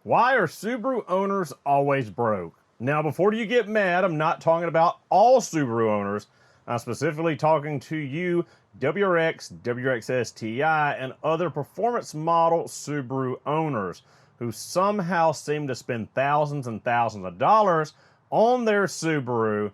Why are Subaru owners always broke? Now, before you get mad, I'm not talking about all Subaru owners. I'm specifically talking to you, WRX, WRX Ti, and other performance model Subaru owners who somehow seem to spend thousands and thousands of dollars on their Subaru,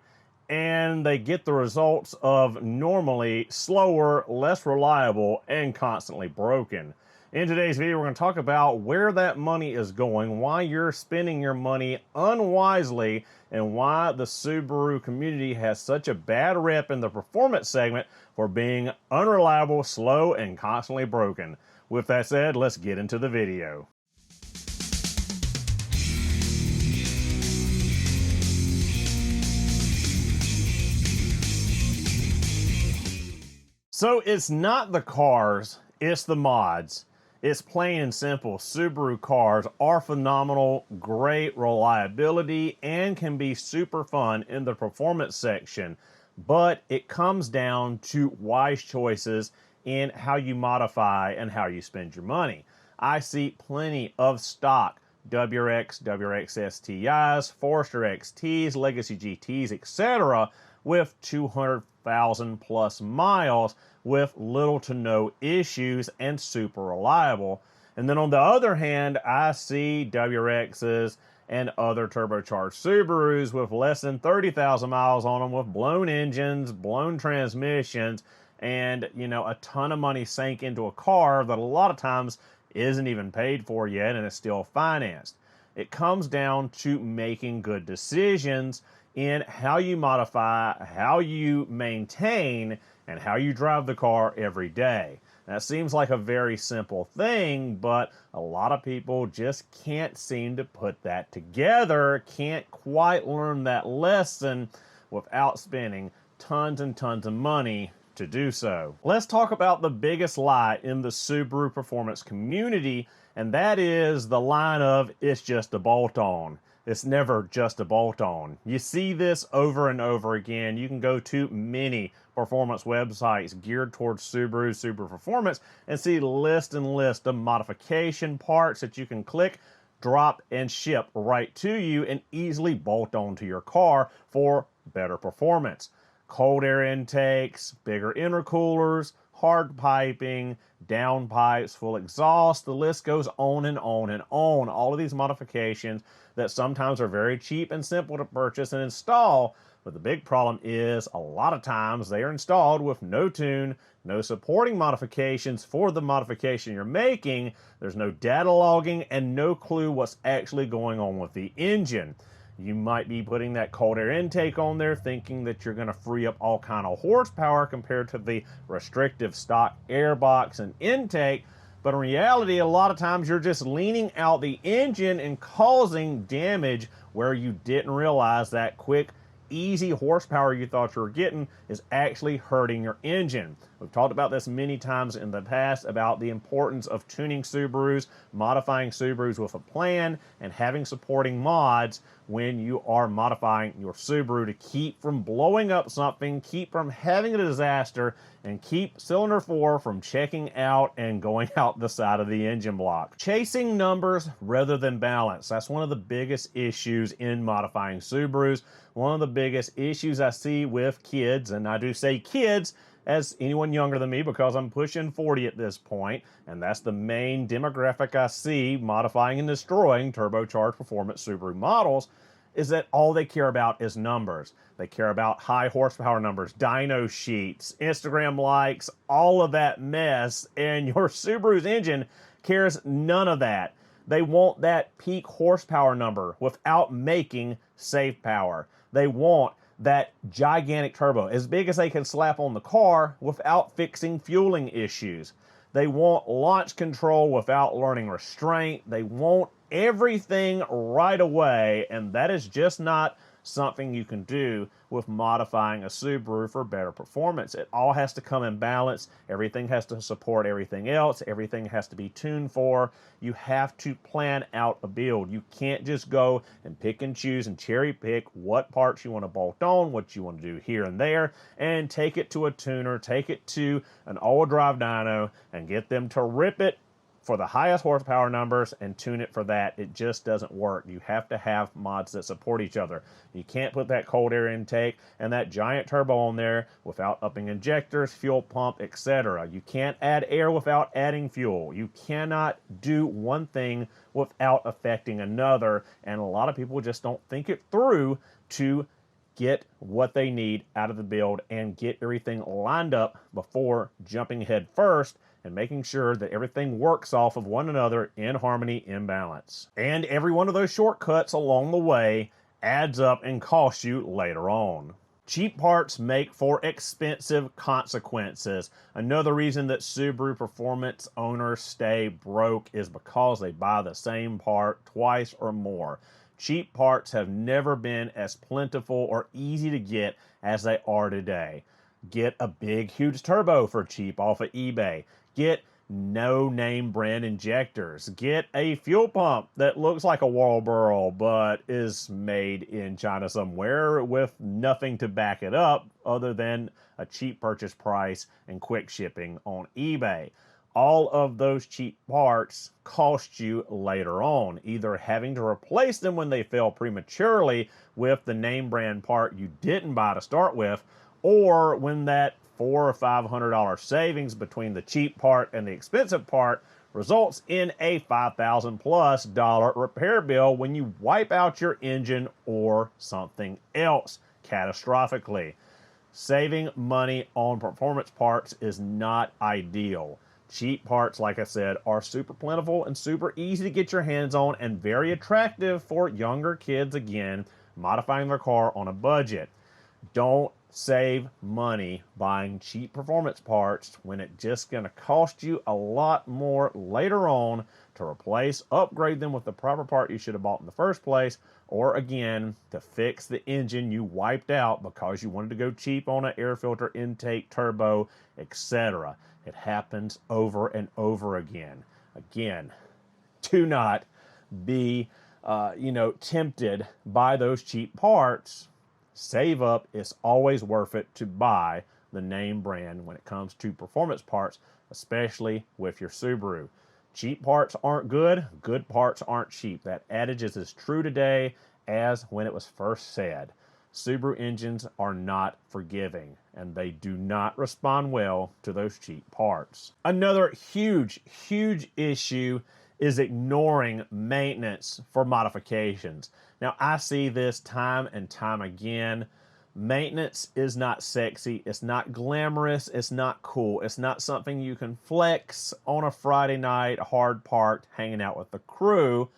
and they get the results of normally slower, less reliable, and constantly broken. In today's video, we're going to talk about where that money is going, why you're spending your money unwisely, and why the Subaru community has such a bad rep in the performance segment for being unreliable, slow, and constantly broken. With that said, let's get into the video. So it's not the cars, it's the mods. It's plain and simple. Subaru cars are phenomenal, great reliability, and can be super fun in the performance section. But it comes down to wise choices in how you modify and how you spend your money. I see plenty of stock WRX, WRX STIs, Forester XTs, Legacy GTs, etc. with 200,000 plus miles with little to no issues and super reliable. And then on the other hand, I see WRXs and other turbocharged Subarus with less than 30,000 miles on them with blown engines, blown transmissions, and a ton of money sank into a car that a lot of times isn't even paid for yet and is still financed. It comes down to making good decisions in how you modify, how you maintain, and how you drive the car every day. That seems like a very simple thing, but a lot of people just can't seem to put that together, can't quite learn that lesson without spending tons and tons of money to do so. Let's talk about the biggest lie in the Subaru performance community, and that is the line of, it's just a bolt-on. It's never just a bolt-on. You see this over and over again. You can go to many performance websites geared towards Subaru performance and see list and list of modification parts that you can click, drop, and ship right to you and easily bolt onto your car for better performance. Cold air intakes, bigger intercoolers, hard piping, down pipes, full exhaust, the list goes on and on and on. All of these modifications that sometimes are very cheap and simple to purchase and install, but the big problem is a lot of times they are installed with no tune, no supporting modifications for the modification you're making, there's no data logging, and no clue what's actually going on with the engine. You might be putting that cold air intake on there thinking that you're going to free up all kind of horsepower compared to the restrictive stock air box and intake, but in reality a lot of times you're just leaning out the engine and causing damage where you didn't realize that quick easy horsepower you thought you were getting is actually hurting your engine. We've talked about this many times in the past about the importance of tuning Subarus, modifying Subarus with a plan, and having supporting mods when you are modifying your Subaru to keep from blowing up something, keep from having a disaster, and keep cylinder 4 from checking out and going out the side of the engine block. Chasing numbers rather than balance. That's one of the biggest issues in modifying Subarus. One of the biggest issues I see with kids, and I do say kids as anyone younger than me because I'm pushing 40 at this point, and that's the main demographic I see modifying and destroying turbocharged performance Subaru models, is that all they care about is numbers. They care about high horsepower numbers, dyno sheets, Instagram likes, all of that mess, and your Subaru's engine cares none of that. They want that peak horsepower number without making safe power. They want that gigantic turbo, as big as they can slap on the car without fixing fueling issues. They want launch control without learning restraint. They want everything right away, and that is just not something you can do with modifying a Subaru for better performance. It all has to come in balance. Everything has to support everything else. Everything has to be tuned for. You have to plan out a build. You can't just go and pick and choose and cherry pick what parts you want to bolt on, what you want to do here and there, and take it to a tuner, take it to an all-wheel drive dyno, and get them to rip it for the highest horsepower numbers and tune it for that. It just doesn't work. You have to have mods that support each other. You can't put that cold air intake and that giant turbo on there without upping injectors, fuel pump, etc. You can't add air without adding fuel. You cannot do one thing without affecting another, and a lot of people just don't think it through to get what they need out of the build and get everything lined up before jumping head first and making sure that everything works off of one another in harmony, in balance. And every one of those shortcuts along the way adds up and costs you later on. Cheap parts make for expensive consequences. Another reason that Subaru performance owners stay broke is because they buy the same part twice or more. Cheap parts have never been as plentiful or easy to get as they are today. Get a big, huge turbo for cheap off of eBay. Get no-name brand injectors. Get a fuel pump that looks like a Walboro but is made in China somewhere with nothing to back it up other than a cheap purchase price and quick shipping on eBay. All of those cheap parts cost you later on, either having to replace them when they fail prematurely with the name brand part you didn't buy to start with, or when that $400 or $500 savings between the cheap part and the expensive part results in a $5,000+ repair bill when you wipe out your engine or something else catastrophically. Saving money on performance parts is not ideal. Cheap parts, like I said, are super plentiful and super easy to get your hands on and very attractive for younger kids, again, modifying their car on a budget. Don't save money buying cheap performance parts when it's just going to cost you a lot more later on to replace, upgrade them with the proper part you should have bought in the first place, or again, to fix the engine you wiped out because you wanted to go cheap on an air filter, intake, turbo, etc. It happens over and over again. Again, do not be, tempted by those cheap parts. Save up. It's always worth it to buy the name brand when it comes to performance parts, especially with your Subaru. Cheap parts aren't good. Good parts aren't cheap. That adage is as true today as when it was first said. Subaru engines are not forgiving, and they do not respond well to those cheap parts. Another huge issue is ignoring maintenance for modifications. Now, I see this time and time again. Maintenance is not sexy, it's not glamorous, it's not cool, it's not something you can flex on a Friday night, hard parked, hanging out with the crew,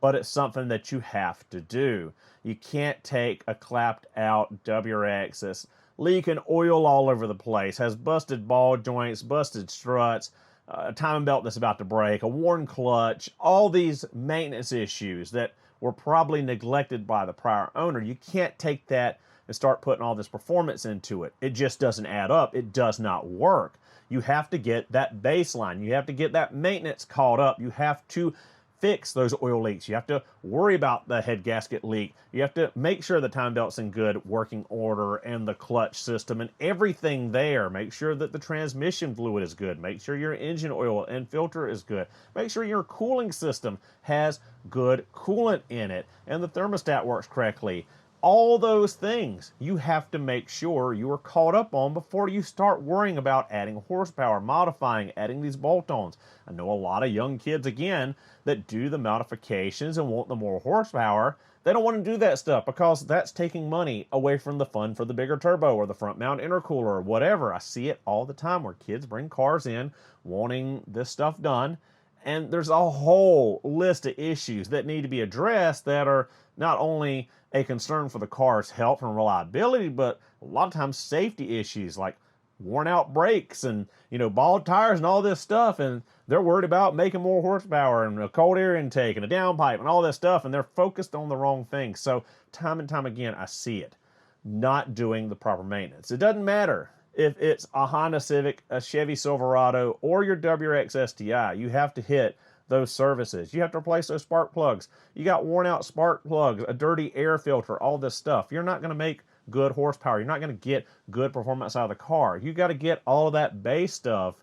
but it's something that you have to do. You can't take a clapped out WRX that's leaking oil all over the place, has busted ball joints, busted struts, a timing belt that's about to break, a worn clutch, all these maintenance issues that were probably neglected by the prior owner. You can't take that and start putting all this performance into it. It just doesn't add up. It does not work. You have to get that baseline. You have to get that maintenance caught up. You have to fix those oil leaks. You have to worry about the head gasket leak. You have to make sure the time belt's in good working order and the clutch system and everything there. Make sure that the transmission fluid is good. Make sure your engine oil and filter is good. Make sure your cooling system has good coolant in it and the thermostat works correctly. All those things you have to make sure you are caught up on before you start worrying about adding horsepower, modifying, adding these bolt-ons. I know a lot of young kids, again, that do the modifications and want the more horsepower. They don't want to do that stuff because that's taking money away from the fun for the bigger turbo or the front mount intercooler or whatever. I see it all the time where kids bring cars in wanting this stuff done, and there's a whole list of issues that need to be addressed that are not only a concern for the car's health and reliability, but a lot of times safety issues like worn out brakes and, bald tires and all this stuff. And they're worried about making more horsepower and a cold air intake and a downpipe and all this stuff. And they're focused on the wrong thing. So time and time again, I see it not doing the proper maintenance. It doesn't matter if it's a Honda Civic, a Chevy Silverado, or your WRX STI. You have to hit those services. You have to replace those spark plugs. You got worn out spark plugs, a dirty air filter, all this stuff. You're not going to make good horsepower. You're not going to get good performance out of the car. You got to get all of that base stuff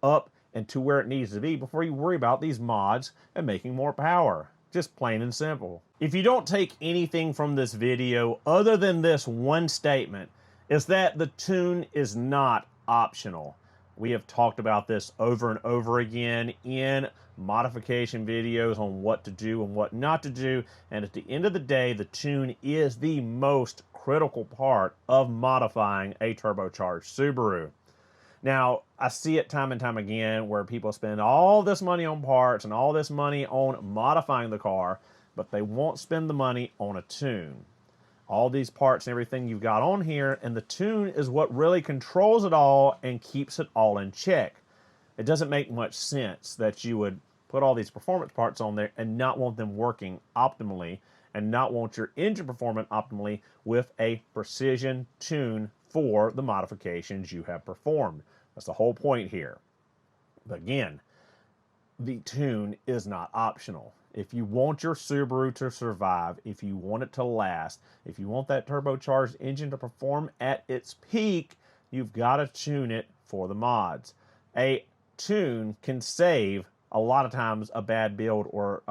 up and to where it needs to be before you worry about these mods and making more power. Just plain and simple. If you don't take anything from this video other than this one statement, is that the tune is not optional. We have talked about this over and over again in modification videos on what to do and what not to do, and at the end of the day, the tune is the most critical part of modifying a turbocharged Subaru. Now, I see it time and time again where people spend all this money on parts and all this money on modifying the car, but they won't spend the money on a tune. All these parts and everything you've got on here, and the tune is what really controls it all and keeps it all in check. It doesn't make much sense that you would put all these performance parts on there and not want them working optimally and not want your engine performing optimally with a precision tune for the modifications you have performed. That's the whole point here. But again, the tune is not optional. If you want your Subaru to survive, if you want it to last, if you want that turbocharged engine to perform at its peak, you've got to tune it for the mods. A tune can save a lot of times a bad build or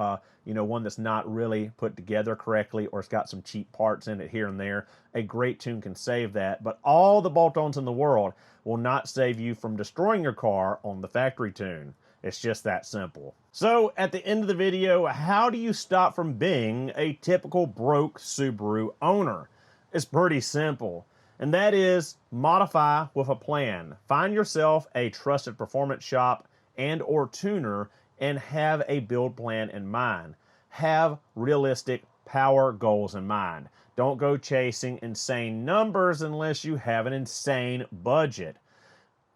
one that's not really put together correctly, or it's got some cheap parts in it here and there. A great tune can save that, but all the bolt-ons in the world will not save you from destroying your car on the factory tune. It's just that simple. So at the end of the video, how do you stop from being a typical broke Subaru owner? It's pretty simple, and that is modify with a plan. Find yourself a trusted performance shop and or tuner and have a build plan in mind. Have realistic power goals in mind. Don't go chasing insane numbers unless you have an insane budget.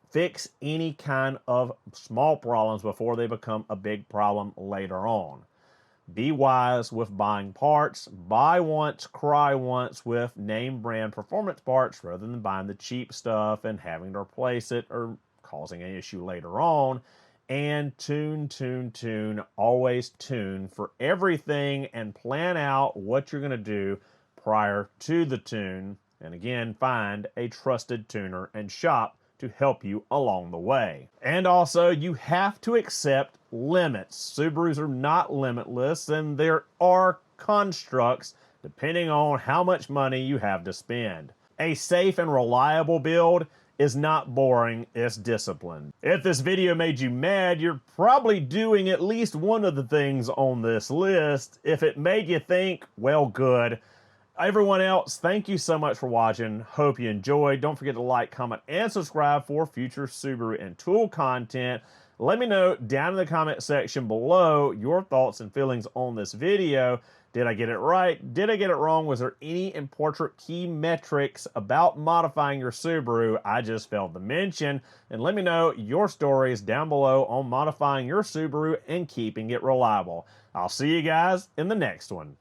Fix any kind of small problems before they become a big problem later on. Be wise with buying parts. Buy once, cry once with name brand performance parts rather than buying the cheap stuff and having to replace it or causing an issue later on. And tune. Always tune for everything and plan out what you're going to do prior to the tune. And again, find a trusted tuner and shop to help you along the way. And also, you have to accept limits. Subarus are not limitless, and there are constructs depending on how much money you have to spend. A safe and reliable build is not boring, it's disciplined. If this video made you mad, you're probably doing at least one of the things on this list. If it made you think, well, good. Everyone else, thank you so much for watching. Hope you enjoyed. Don't forget to like, comment, and subscribe for future Subaru and tool content. Let me know down in the comment section below your thoughts and feelings on this video. Did I get it right? Did I get it wrong? Was there any important key metrics about modifying your Subaru I just failed to mention? And let me know your stories down below on modifying your Subaru and keeping it reliable. I'll see you guys in the next one.